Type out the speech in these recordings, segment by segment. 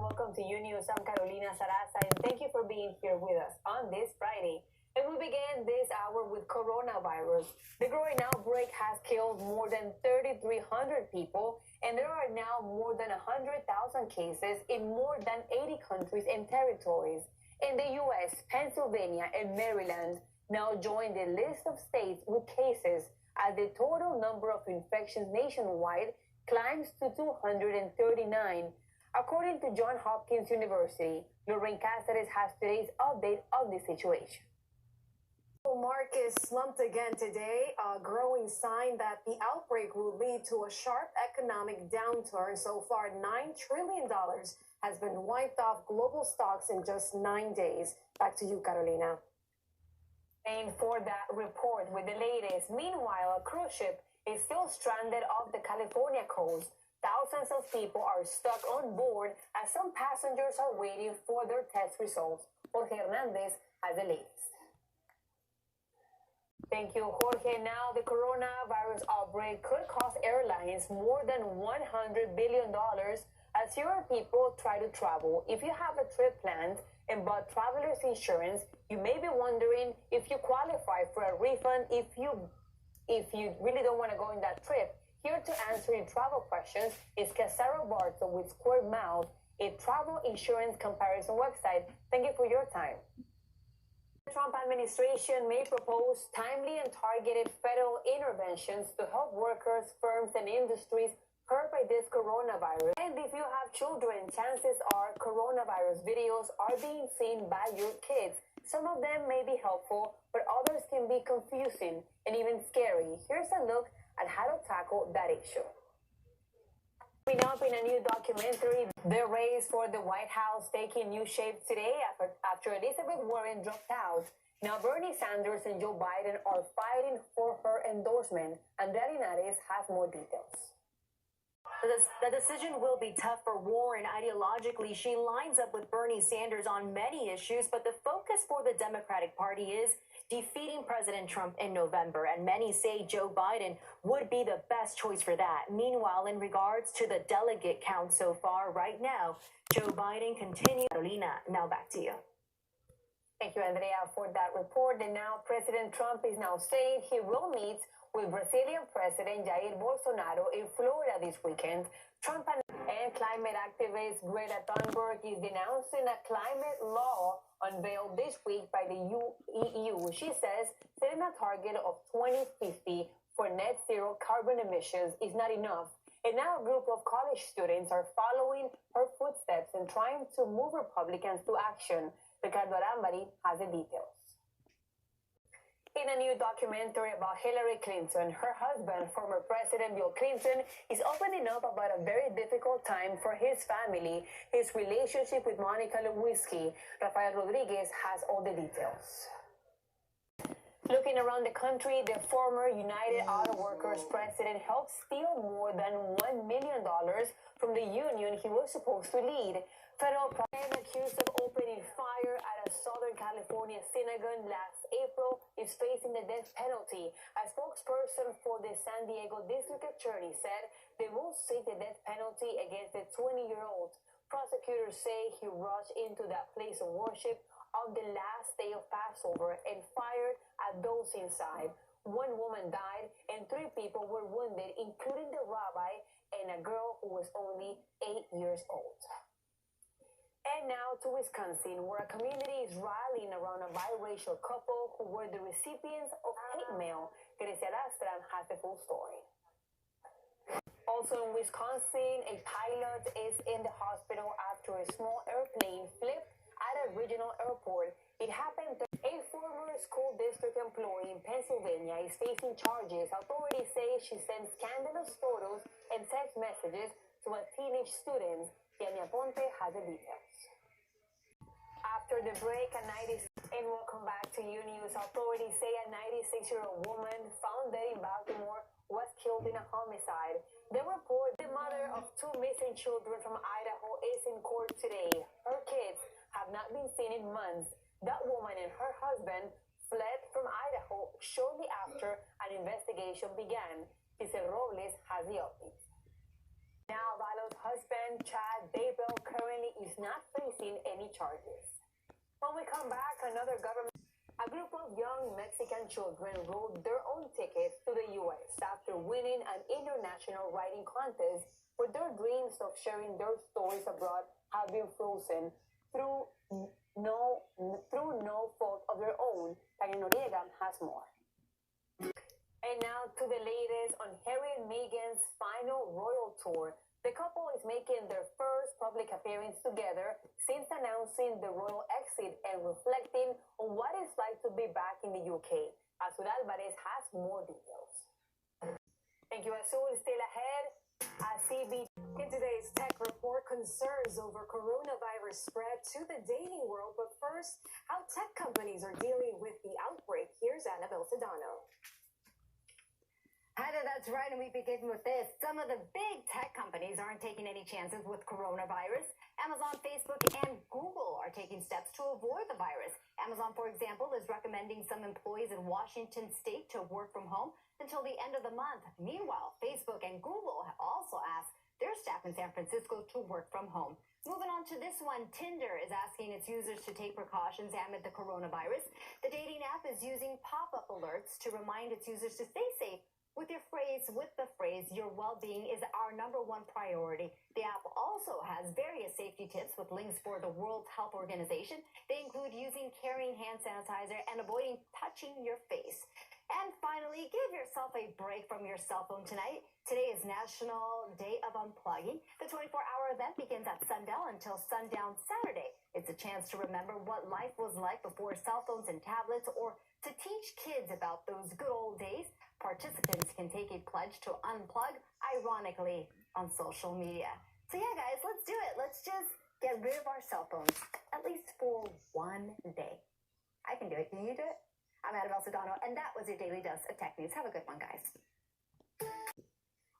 Welcome to Unews. I'm Carolina Sarassa, and thank you for being here with us on this Friday. And we begin this hour with coronavirus. The growing outbreak has killed more than 3,300 people, and there are now more than 100,000 cases in more than 80 countries and territories. In the U.S., Pennsylvania and Maryland now join the list of states with cases, as the total number of infections nationwide climbs to 239. According to Johns Hopkins University, Lorraine Caceres has today's update of the situation. Markets slumped again today, a growing sign that the outbreak will lead to a sharp economic downturn. So far, $9 trillion has been wiped off global stocks in just 9 days. Back to you, Carolina. And for that report with the latest, meanwhile, a cruise ship is still stranded off the California coast. Thousands of people are stuck on board as some passengers are waiting for their test results. Jorge Hernandez has the latest. Thank you, Jorge. Now, the coronavirus outbreak could cost airlines more than $100 billion as fewer people try to travel. If you have a trip planned and bought traveler's insurance, you may be wondering if you qualify for a refund if you really don't want to go on that trip. Here to answer your travel questions is Caceres with Square Mouth, a travel insurance comparison website. Thank you for your time. The Trump administration may propose timely and targeted federal interventions to help workers, firms, and industries hurt by this coronavirus. And if you have children, chances are coronavirus videos are being seen by your kids. Some of them may be helpful, but others can be confusing and even scary. Here's a look at how to tackle that issue. Coming up in a new documentary, the race for the White House taking new shape today after Elizabeth Warren dropped out. Now Bernie Sanders and Joe Biden are fighting for her endorsement. Andrea Linares has more details. The decision will be tough for Warren. Ideologically, she lines up with Bernie Sanders on many issues, but the focus for the Democratic Party is defeating President Trump in November, and many say Joe Biden would be the best choice for that. Meanwhile, in regards to the delegate count so far, right now, Joe Biden continues. Carolina, now back to you. Thank you, Andrea, for that report. And now President Trump is now saying he will meet with Brazilian President Jair Bolsonaro in Florida this weekend. Trump and climate activist Greta Thunberg is denouncing a climate law unveiled this week by the EU. She says setting a target of 2050 for net zero carbon emissions is not enough. And now a group of college students are following her footsteps and trying to move Republicans to action. Ricardo Arambari has the details. In a new documentary about Hillary Clinton, her husband, former President Bill Clinton, is opening up about a very difficult time for his family, his relationship with Monica Lewinsky. Rafael Rodriguez has all the details. Looking around the country, the former United Auto Workers president helped steal more than $1 million from the union he was supposed to lead. Federal prosecutor accused of opening fire at a Southern California synagogue last April is facing the death penalty. A spokesperson for the San Diego District Attorney said they will seek the death penalty against the 20-year-old. Prosecutors say he rushed into that place of worship on the last day of Passover and fired at those inside. One woman died and 3 people were wounded, including the rabbi and a girl who was only 8 years old. And now to Wisconsin, where a community is rallying around a biracial couple who were the recipients of hate mail. Sarassa has the full story. Also in Wisconsin, a pilot is in the hospital after a small airplane flipped at a regional airport. It happened. A former school district employee in Pennsylvania is facing charges. Authorities say she sent scandalous photos and text messages to a teenage student. Yania Ponte has the details. After the break, and welcome back to Unews. Authorities say a 96-year-old woman found dead in Baltimore was killed in a homicide. The report, the mother of 2 missing children from Idaho, is in court today. Her kids have not been seen in months. That woman and her husband fled from Idaho shortly after an investigation began. Giselle Robles has the update. Now, Valo's husband, Chad Daybell, currently is not facing any charges. When we come back, a group of young Mexican children rode their own tickets to the U.S. after winning an international writing contest where their dreams of sharing their stories abroad have been frozen through no fault of their own. Tanya Noriega has more. And now to the latest on Harry and Meghan's final royal tour. The couple is making their first public appearance together since announcing the royal exit and reflecting on what it's like to be back in the UK. Azul Alvarez has more details. Thank you, Azul. Still ahead, CB. In today's tech report, concerns over coronavirus spread to the dating world. But first, how tech companies are dealing with the outbreak. Here's Annabelle Sedano. Heather, that's right, and we begin with this. Some of the big tech companies aren't taking any chances with coronavirus. Amazon, Facebook, and Google are taking steps to avoid the virus. Amazon, for example, is recommending some employees in Washington state to work from home until the end of the month. Meanwhile, Facebook and Google have also asked their staff in San Francisco to work from home. Moving on to this one, Tinder is asking its users to take precautions amid the coronavirus. The dating app is using pop-up alerts to remind its users to stay safe. With the phrase, your well-being is our number one priority. The app also has various safety tips with links for the World Health Organization. They include carrying hand sanitizer and avoiding touching your face. And finally, give yourself a break from your cell phone tonight. Today is National Day of Unplugging. The 24-hour event begins at sundown until sundown Saturday. It's a chance to remember what life was like before cell phones and tablets, or to teach kids about those good old days. Participants can take a pledge to unplug, ironically, on social media. So yeah, guys, let's do it. Let's just get rid of our cell phones, at least for one day. I can do it. Can you do it? I'm Annabelle Sedano, and that was your Daily Dose of Tech News. Have a good one, guys.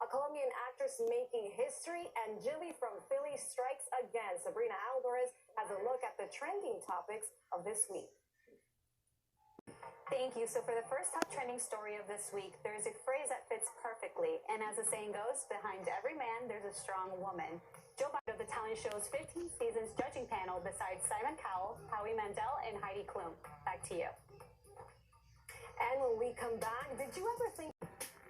A Colombian actress making history, and Jilly from Philly strikes again. Sabrina Alvarez has a look at the trending topics of this week. Thank you. So for the first top trending story of this week, there's a phrase that fits perfectly. And as the saying goes, behind every man, there's a strong woman. Joe Biden of the talent show's 15 seasons judging panel besides Simon Cowell, Howie Mandel, and Heidi Klum. Back to you. And when we come back, did you ever think...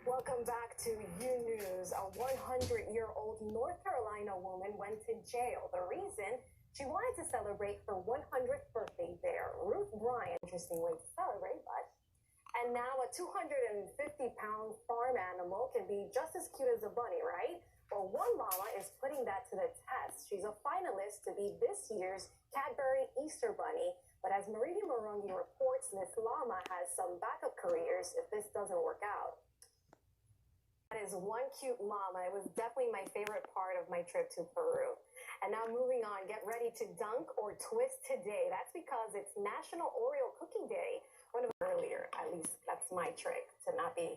Welcome back to News. A 100-year-old North Carolina woman went to jail. The reason? She wanted to celebrate her 100th birthday there. Ruth Bryant, interesting way to celebrate, but... And now a 250-pound farm animal can be just as cute as a bunny, right? Well, one llama is putting that to the test. She's a finalist to be this year's Cadbury Easter Bunny. But as Marina Morongi reports, this llama has some backup careers if this doesn't work out. That is one cute llama. It was definitely my favorite part of my trip to Peru. And now moving on, get ready to dunk or twist today. That's because it's National Oreo Cookie Day. One of them earlier, at least that's my trick, to not be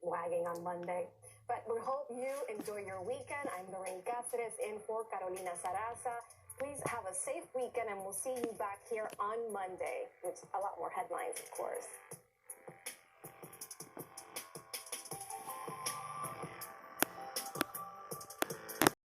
wagging on Monday. But we hope you enjoy your weekend. I'm Lorraine Caceres in for Carolina Sarassa. Please have a safe weekend, and we'll see you back here on Monday with a lot more headlines, of course.